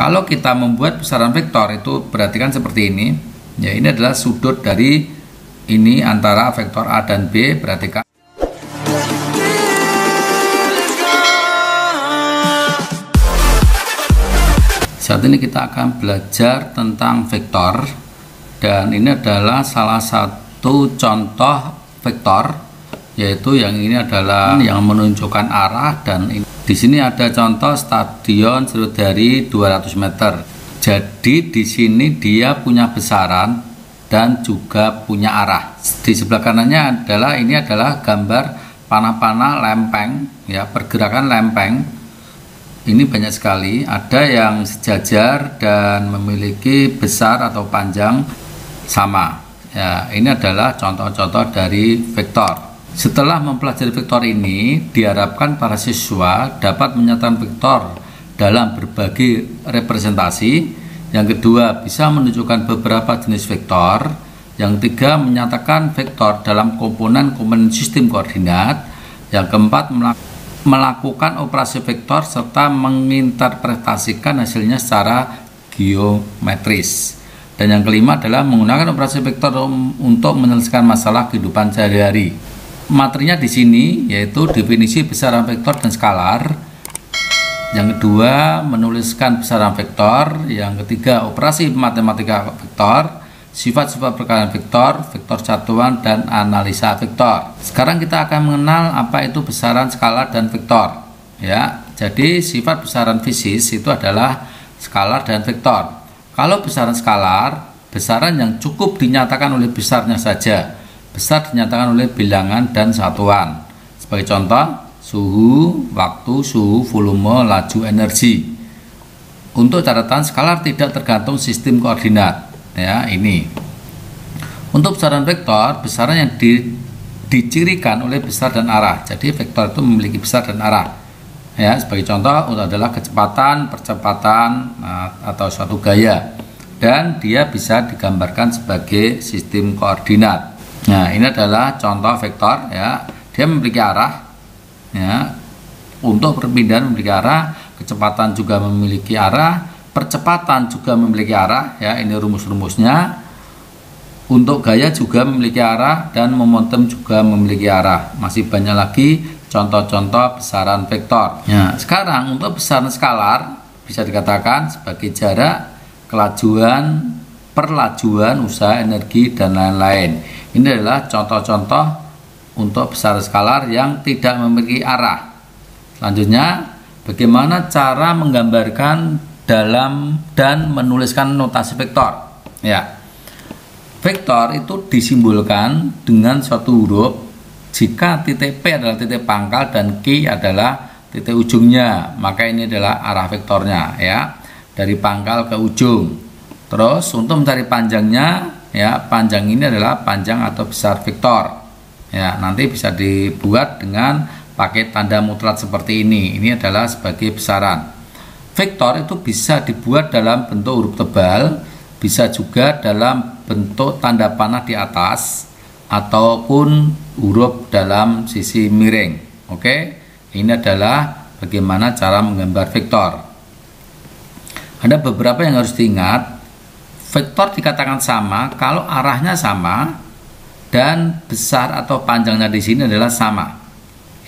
Kalau kita membuat besaran vektor itu berarti kan seperti ini. Ya, ini adalah sudut dari ini antara vektor A dan B, berarti kan saat ini kita akan belajar tentang vektor, dan ini adalah salah satu contoh vektor, yaitu yang ini adalah yang menunjukkan arah, dan di sini ada contoh stadion dari 200 meter. Jadi di sini dia punya besaran dan juga punya arah. Di sebelah kanannya adalah ini adalah gambar panah-panah lempeng, ya, pergerakan lempeng. Ini banyak sekali, ada yang sejajar dan memiliki besar atau panjang sama. Ya, ini adalah contoh-contoh dari vektor. Setelah mempelajari vektor ini, diharapkan para siswa dapat menyatakan vektor dalam berbagai representasi. Yang kedua, bisa menunjukkan beberapa jenis vektor. Yang ketiga, menyatakan vektor dalam komponen-komponen sistem koordinat. Yang keempat, melakukan operasi vektor serta menginterpretasikan hasilnya secara geometris. Dan yang kelima adalah menggunakan operasi vektor untuk menyelesaikan masalah kehidupan sehari-hari. Materinya di sini yaitu definisi besaran vektor dan skalar. Yang kedua, menuliskan besaran vektor. Yang ketiga, operasi matematika vektor, sifat-sifat perkalian vektor, vektor satuan, dan analisa vektor. Sekarang kita akan mengenal apa itu besaran, skalar, dan vektor. Ya, jadi sifat besaran fisis itu adalah skalar dan vektor. Kalau besaran skalar, besaran yang cukup dinyatakan oleh besarnya saja. Besar dinyatakan oleh bilangan dan satuan. Sebagai contoh, suhu, waktu, suhu, volume, laju, energi. Untuk catatan, skalar tidak tergantung sistem koordinat. Ya, ini untuk besaran vektor, besaran yang dicirikan oleh besar dan arah. Jadi vektor itu memiliki besar dan arah. Ya, sebagai contoh adalah kecepatan, percepatan, atau suatu gaya, dan dia bisa digambarkan sebagai sistem koordinat. Nah, ini adalah contoh vektor. Ya, dia memiliki arah. Ya, untuk perpindahan memiliki arah, kecepatan juga memiliki arah, percepatan juga memiliki arah. Ya, ini rumus-rumusnya. Untuk gaya juga memiliki arah, dan momentum juga memiliki arah. Masih banyak lagi contoh-contoh besaran vektor. Ya, sekarang untuk besaran skalar bisa dikatakan sebagai jarak, kelajuan, perlajuan, usaha, energi, dan lain-lain. Ini adalah contoh-contoh untuk besaran skalar yang tidak memiliki arah. Selanjutnya, bagaimana cara menggambarkan dalam dan menuliskan notasi vektor. Ya, vektor itu disimbolkan dengan suatu huruf jika titik P adalah titik pangkal dan Q adalah titik ujungnya, maka ini adalah arah vektornya, ya, dari pangkal ke ujung. Terus untuk mencari panjangnya, ya, panjang ini adalah panjang atau besar vektor. Ya, nanti bisa dibuat dengan pakai tanda mutlak seperti ini. Ini adalah sebagai besaran. Vektor itu bisa dibuat dalam bentuk huruf tebal, bisa juga dalam bentuk tanda panah di atas, ataupun huruf dalam sisi miring. Oke, ini adalah bagaimana cara menggambar vektor. Ada beberapa yang harus diingat. Vektor dikatakan sama kalau arahnya sama dan besar atau panjangnya di sini adalah sama.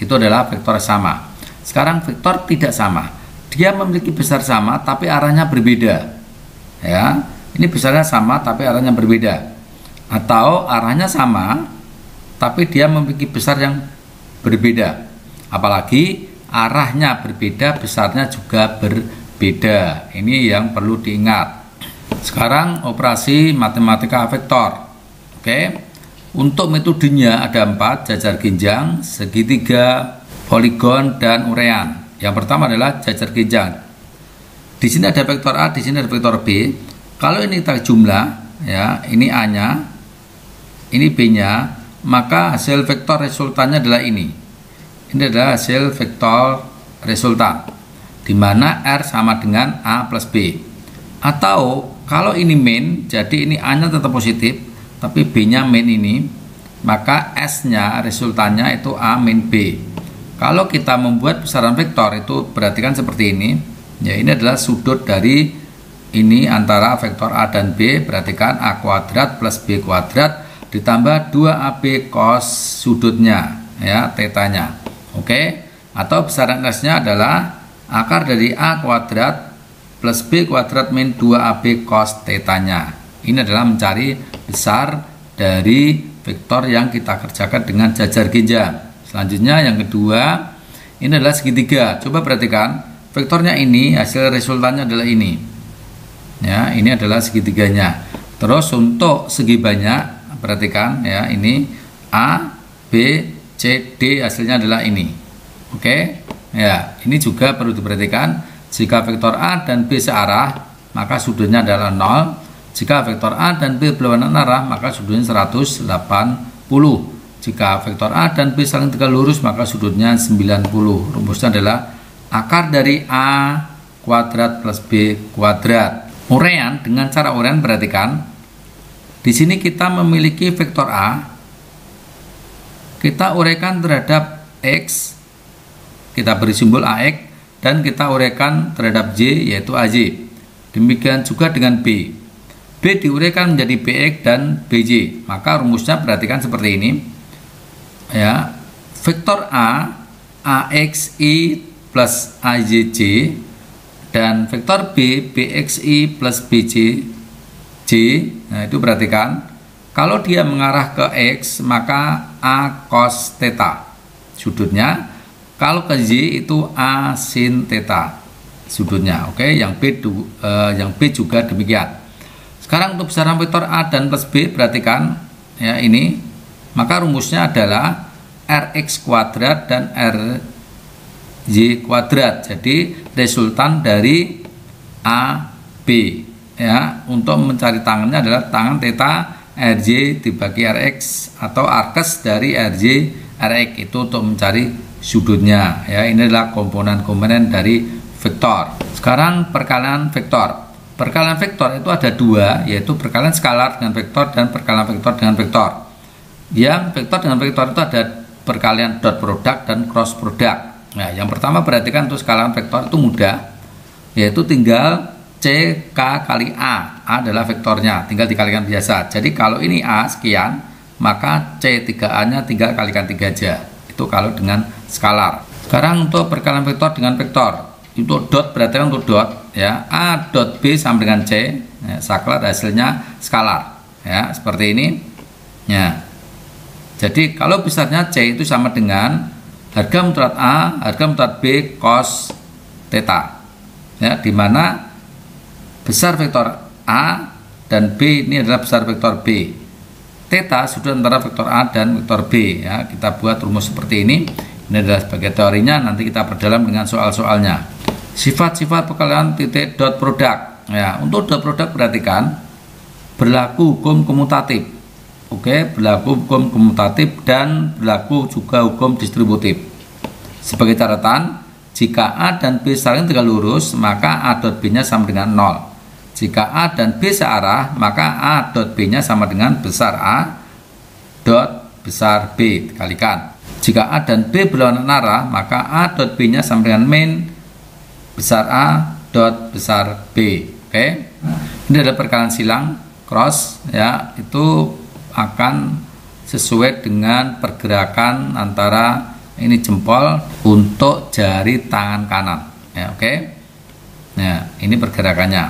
Itu adalah vektor sama. Sekarang vektor tidak sama. Dia memiliki besar sama tapi arahnya berbeda. Ya, ini besarnya sama tapi arahnya berbeda. Atau arahnya sama tapi dia memiliki besar yang berbeda. Apalagi arahnya berbeda, besarnya juga berbeda. Ini yang perlu diingat. Sekarang operasi matematika vektor. Oke. Untuk metodenya ada 4, jajar genjang, segitiga, poligon, dan urean. Yang pertama adalah jajar genjang. Di sini ada vektor A, di sini ada vektor B. Kalau ini kita jumlah, ya, ini A-nya, ini B-nya, maka hasil vektor resultannya adalah ini. Ini adalah hasil vektor resultan, di mana R sama dengan A plus B. Atau kalau ini min, jadi ini A-nya tetap positif, tapi B-nya min ini, maka S-nya resultannya itu A min B. Kalau kita membuat besaran vektor itu perhatikan seperti ini. Ya, ini adalah sudut dari ini antara vektor A dan B, perhatikan A kuadrat plus B kuadrat ditambah 2AB cos sudutnya, ya, tetanya. Oke, atau besaran S-nya adalah akar dari A kuadrat plus B kuadrat min 2AB cos tetanya. Ini adalah mencari besar dari vektor yang kita kerjakan dengan jajar genjang. Selanjutnya yang kedua, ini adalah segitiga. Coba perhatikan, vektornya ini, hasil resultannya adalah ini. Ya, ini adalah segitiganya. Terus untuk segi banyak, perhatikan ya, ini A, B, C, D, hasilnya adalah ini. Oke. Ya, ini juga perlu diperhatikan. Jika vektor A dan B searah, maka sudutnya adalah 0. Jika vektor A dan B berlawanan arah, maka sudutnya 180. Jika vektor A dan B saling tegak lurus, maka sudutnya 90. Rumusnya adalah akar dari A kuadrat plus B kuadrat. Uraian, dengan cara uraian perhatikan. Di sini kita memiliki vektor A. Kita uraikan terhadap X. Kita beri simbol AX dan kita uraikan terhadap Y, yaitu AJ. Demikian juga dengan B. B diuraikan menjadi BX dan BJ. Maka rumusnya perhatikan seperti ini. Ya, vektor A AXI plus AJJ dan vektor B BXI plus BJJ. Nah, itu perhatikan, kalau dia mengarah ke X maka A cos theta sudutnya, kalau ke Y itu A sin theta sudutnya. Oke, yang B juga demikian. Sekarang untuk besaran vektor A dan plus B, perhatikan ya ini, maka rumusnya adalah Rx kuadrat dan Y kuadrat. Jadi resultan dari AB, ya. Untuk mencari tangannya adalah tangan theta RJ dibagi Rx atau arkes dari RJ Rx, itu untuk mencari sudutnya, ya. Ini adalah komponen-komponen dari vektor. Sekarang perkalian vektor. Perkalian vektor itu ada dua, yaitu perkalian skalar dengan vektor dan perkalian vektor dengan vektor. Yang vektor dengan vektor itu ada perkalian dot product dan cross product. Nah, yang pertama perhatikan, untuk skala vektor itu mudah, yaitu tinggal CK kali A. A adalah vektornya, tinggal dikalikan biasa. Jadi kalau ini A sekian, maka C3A-nya tinggal kalikan 3 aja. Itu kalau dengan skalar. Sekarang untuk perkalian vektor dengan vektor. Untuk dot, perhatikan untuk dot, ya. A dot B sama dengan C, ya, saklar hasilnya skalar. Ya, seperti ini. Ya. Jadi kalau besarnya C itu sama dengan harga mutlak A, harga mutlak B cos theta. Ya, di mana besar vektor A dan B ini adalah besar vektor B. Theta sudut antara vektor A dan vektor B, ya. Kita buat rumus seperti ini. Ini adalah sebagai teorinya, nanti kita perdalam dengan soal-soalnya. Sifat-sifat perkalian titik dot product. Ya, untuk dot product perhatikan berlaku hukum komutatif. Oke, berlaku hukum komutatif dan berlaku juga hukum distributif. Sebagai catatan, jika A dan B saling tegak lurus, maka A dot B-nya sama dengan 0. Jika A dan B searah, maka A dot B-nya sama dengan besar A dot besar B dikalikan. Jika A dan B berlawanan arah, maka A dot B-nya sama dengan min besar A dot besar B. Oke, ini adalah perkalian silang cross, ya. Itu akan sesuai dengan pergerakan antara ini jempol untuk jari tangan kanan, ya. Oke. Nah, ini pergerakannya.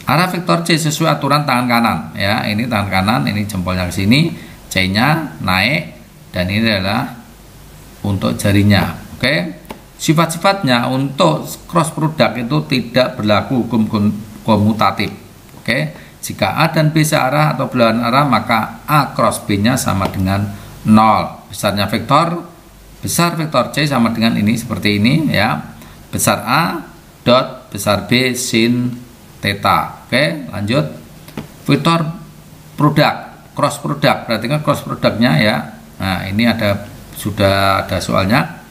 Arah vektor C sesuai aturan tangan kanan, ya. Ini tangan kanan, ini jempolnya ke sini, C-nya naik, dan ini adalah untuk jarinya. Oke. Sifat-sifatnya untuk cross product itu tidak berlaku hukum komutatif. Oke. Jika A dan B searah atau berlawanan arah, maka A cross B-nya sama dengan 0. Besarnya vektor, besar vektor C sama dengan ini, seperti ini, ya. Besar A dot besar B sin theta. Oke, lanjut. Vektor produk, cross product. Perhatikan cross produknya, ya. Nah, ini sudah ada soalnya.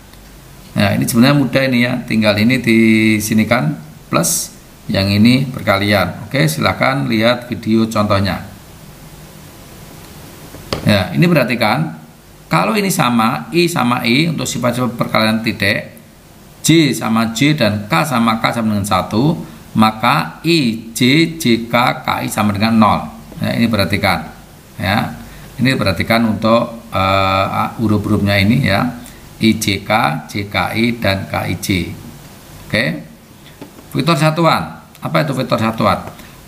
Nah, ini sebenarnya mudah ini, ya. Tinggal ini disinikan plus, yang ini perkalian. Oke, silakan lihat video contohnya. Ya, ini perhatikan, kalau ini sama I sama I untuk sifat-sifat perkalian titik, J sama J dan K sama K sama dengan 1, maka I, J, JK, KI sama dengan 0. Ya, ini perhatikan. Ya, ini perhatikan untuk huruf-hurufnya ini ya. IJK, JKI, dan KIJ. Oke. Vektor satuan. Apa itu vektor satuan?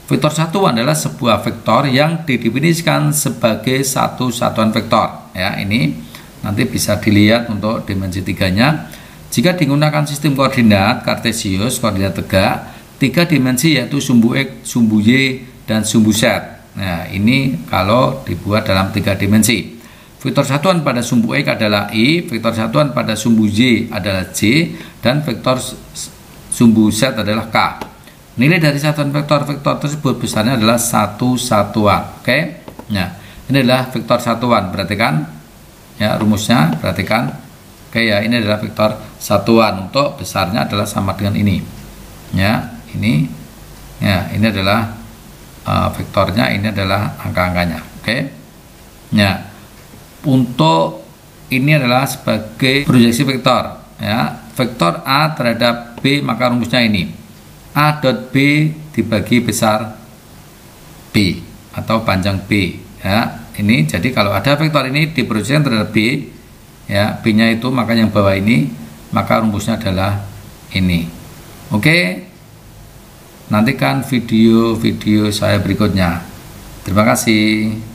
Vektor satuan adalah sebuah vektor yang didefinisikan sebagai satu satuan vektor. Ya, ini nanti bisa dilihat untuk dimensi 3-nya. Jika digunakan sistem koordinat kartesius, koordinat tegak, 3 dimensi yaitu sumbu X, sumbu Y, dan sumbu Z. Nah, ini kalau dibuat dalam 3 dimensi. Vektor satuan pada sumbu X adalah I, vektor satuan pada sumbu Y adalah J, dan vektor sumbu Z adalah K. Nilai dari satuan vektor-vektor tersebut besarnya adalah satu satuan. Oke. Nah, ini adalah vektor satuan. Perhatikan ya rumusnya, perhatikan. Oke ya, ini adalah vektor satuan. Untuk besarnya adalah sama dengan ini. Ya, ini. Ya, ini adalah vektornya, ini adalah angka-angkanya. Oke. Ya. Untuk ini adalah sebagai proyeksi vektor ya, vektor A terhadap B, maka rumusnya ini A dot B dibagi besar B atau panjang B ya. Ini jadi kalau ada vektor ini diproyeksikan terhadap B ya, B nya itu maka yang bawah ini, maka rumusnya adalah ini. Oke, nantikan video-video saya berikutnya. Terima kasih.